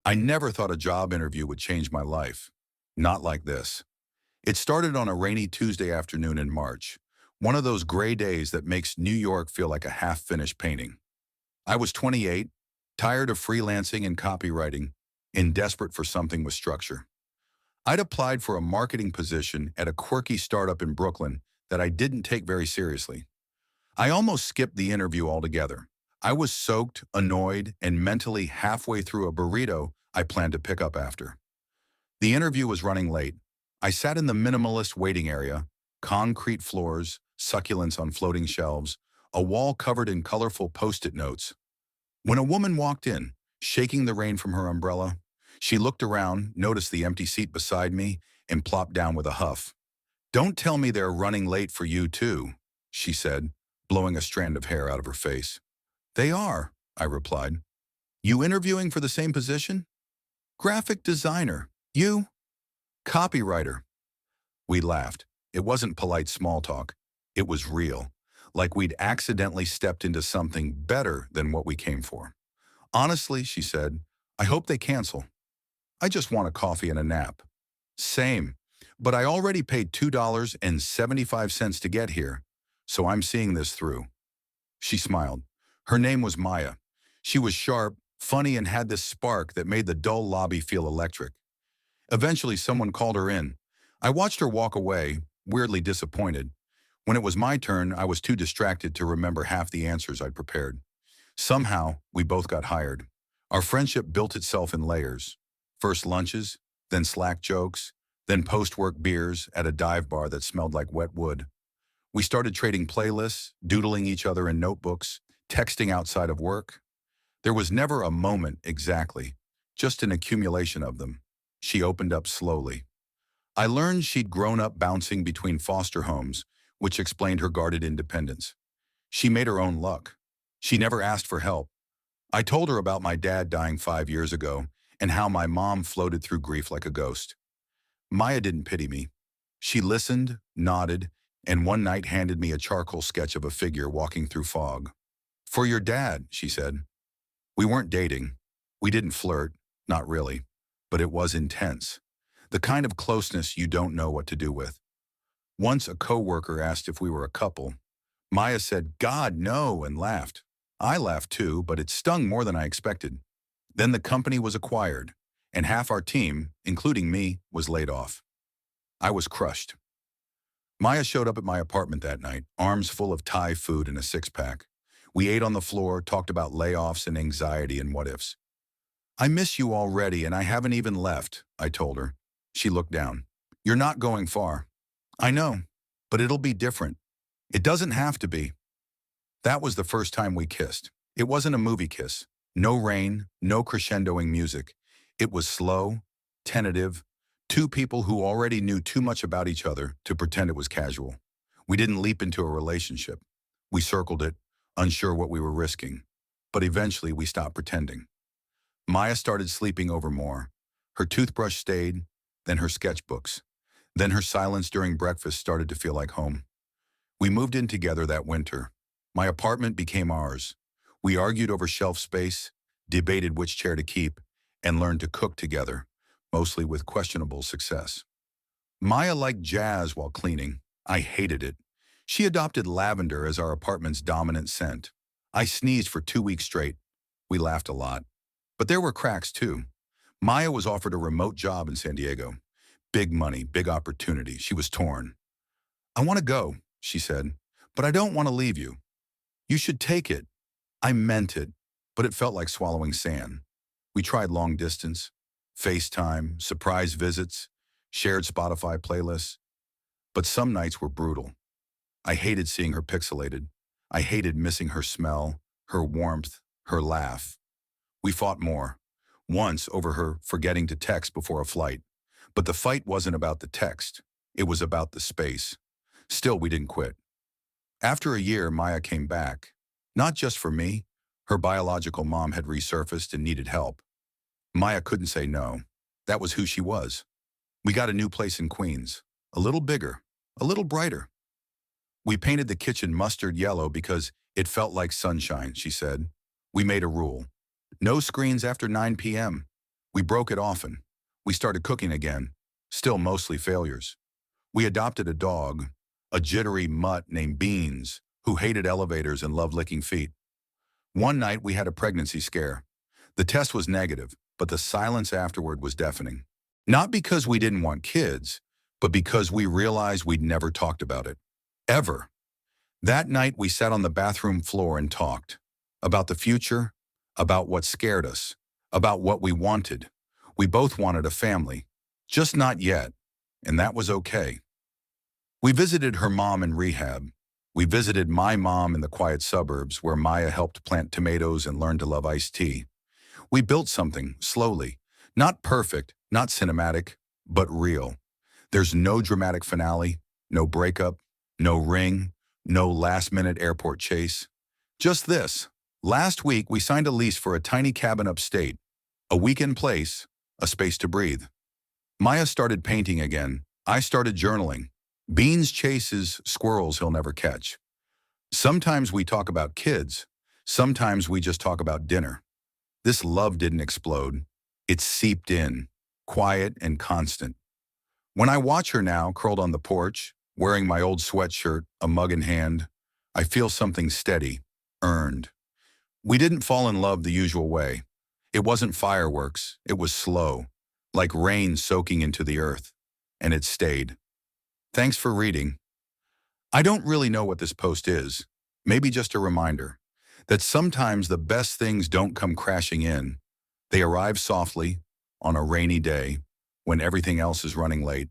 I never thought a job interview would change my life. Not like this. It started on a rainy Tuesday afternoon in March, one of those gray days that makes New York feel like a half-finished painting. I was 28, tired of freelancing and copywriting, and desperate for something with structure. I'd applied for a marketing position at a quirky startup in Brooklyn that I didn't take very seriously. I almost skipped the interview altogether. I was soaked, annoyed, and mentally halfway through a burrito I planned to pick up after. The interview was running late. I sat in the minimalist waiting area, concrete floors, succulents on floating shelves, a wall covered in colorful post-it notes. When a woman walked in, shaking the rain from her umbrella, she looked around, noticed the empty seat beside me, and plopped down with a huff. "Don't tell me they're running late for you too," she said, blowing a strand of hair out of her face. "They are," I replied. "You interviewing for the same position?" "Graphic designer. You?" "Copywriter." We laughed. It wasn't polite small talk. It was real, like we'd accidentally stepped into something better than what we came for. "Honestly," she said, "I hope they cancel. I just want a coffee and a nap." "Same, but I already paid $2.75 to get here, so I'm seeing this through." She smiled. Her name was Maya. She was sharp, funny, and had this spark that made the dull lobby feel electric. Eventually, someone called her in. I watched her walk away, weirdly disappointed. When it was my turn, I was too distracted to remember half the answers I'd prepared. Somehow, we both got hired. Our friendship built itself in layers. First lunches, then Slack jokes, then post-work beers at a dive bar that smelled like wet wood. We started trading playlists, doodling each other in notebooks, texting outside of work. There was never a moment exactly, just an accumulation of them. She opened up slowly. I learned she'd grown up bouncing between foster homes, which explained her guarded independence. She made her own luck. She never asked for help. I told her about my dad dying 5 years ago and how my mom floated through grief like a ghost. Maya didn't pity me. She listened, nodded, and one night handed me a charcoal sketch of a figure walking through fog. "For your dad," she said. We weren't dating. We didn't flirt, not really, but it was intense. The kind of closeness you don't know what to do with. Once a coworker asked if we were a couple. Maya said, "God, no," and laughed. I laughed too, but it stung more than I expected. Then the company was acquired, and half our team, including me, was laid off. I was crushed. Maya showed up at my apartment that night, arms full of Thai food and a six-pack. We ate on the floor, talked about layoffs and anxiety and what-ifs. "I miss you already, and I haven't even left," I told her. She looked down. "You're not going far." "I know, but it'll be different." "It doesn't have to be." That was the first time we kissed. It wasn't a movie kiss. No rain, no crescendoing music. It was slow, tentative, two people who already knew too much about each other to pretend it was casual. We didn't leap into a relationship. We circled it, unsure what we were risking. But eventually we stopped pretending. Maya started sleeping over more. Her toothbrush stayed, then her sketchbooks. Then her silence during breakfast started to feel like home. We moved in together that winter. My apartment became ours. We argued over shelf space, debated which chair to keep, and learned to cook together, mostly with questionable success. Maya liked jazz while cleaning. I hated it. She adopted lavender as our apartment's dominant scent. I sneezed for 2 weeks straight. We laughed a lot. But there were cracks too. Maya was offered a remote job in San Diego. Big money, big opportunity. She was torn. "I want to go," she said, "but I don't want to leave you." "You should take it." I meant it, but it felt like swallowing sand. We tried long distance, FaceTime, surprise visits, shared Spotify playlists. But some nights were brutal. I hated seeing her pixelated. I hated missing her smell, her warmth, her laugh. We fought more. Once over her forgetting to text before a flight. But the fight wasn't about the text. It was about the space. Still, we didn't quit. After a year, Maya came back. Not just for me. Her biological mom had resurfaced and needed help. Maya couldn't say no. That was who she was. We got a new place in Queens. A little bigger. A little brighter. We painted the kitchen mustard yellow because it felt like sunshine, she said. We made a rule. No screens after 9 p.m. We broke it often. We started cooking again, still mostly failures. We adopted a dog, a jittery mutt named Beans, who hated elevators and loved licking feet. One night we had a pregnancy scare. The test was negative, but the silence afterward was deafening. Not because we didn't want kids, but because we realized we'd never talked about it. Ever. That night we sat on the bathroom floor and talked. About the future, about what scared us, about what we wanted. We both wanted a family. Just not yet, and that was okay. We visited her mom in rehab. We visited my mom in the quiet suburbs where Maya helped plant tomatoes and learn to love iced tea. We built something, slowly. Not perfect, not cinematic, but real. There's no dramatic finale, no breakup, no ring, no last-minute airport chase. Just this. Last week, we signed a lease for a tiny cabin upstate, a weekend place, a space to breathe. Maya started painting again. I started journaling. Beans chases squirrels he'll never catch. Sometimes we talk about kids. Sometimes we just talk about dinner. This love didn't explode. It seeped in, quiet and constant. When I watch her now, curled on the porch, wearing my old sweatshirt, a mug in hand, I feel something steady, earned. We didn't fall in love the usual way. It wasn't fireworks. It was slow, like rain soaking into the earth. And it stayed. Thanks for reading. I don't really know what this post is. Maybe just a reminder that sometimes the best things don't come crashing in. They arrive softly on a rainy day when everything else is running late.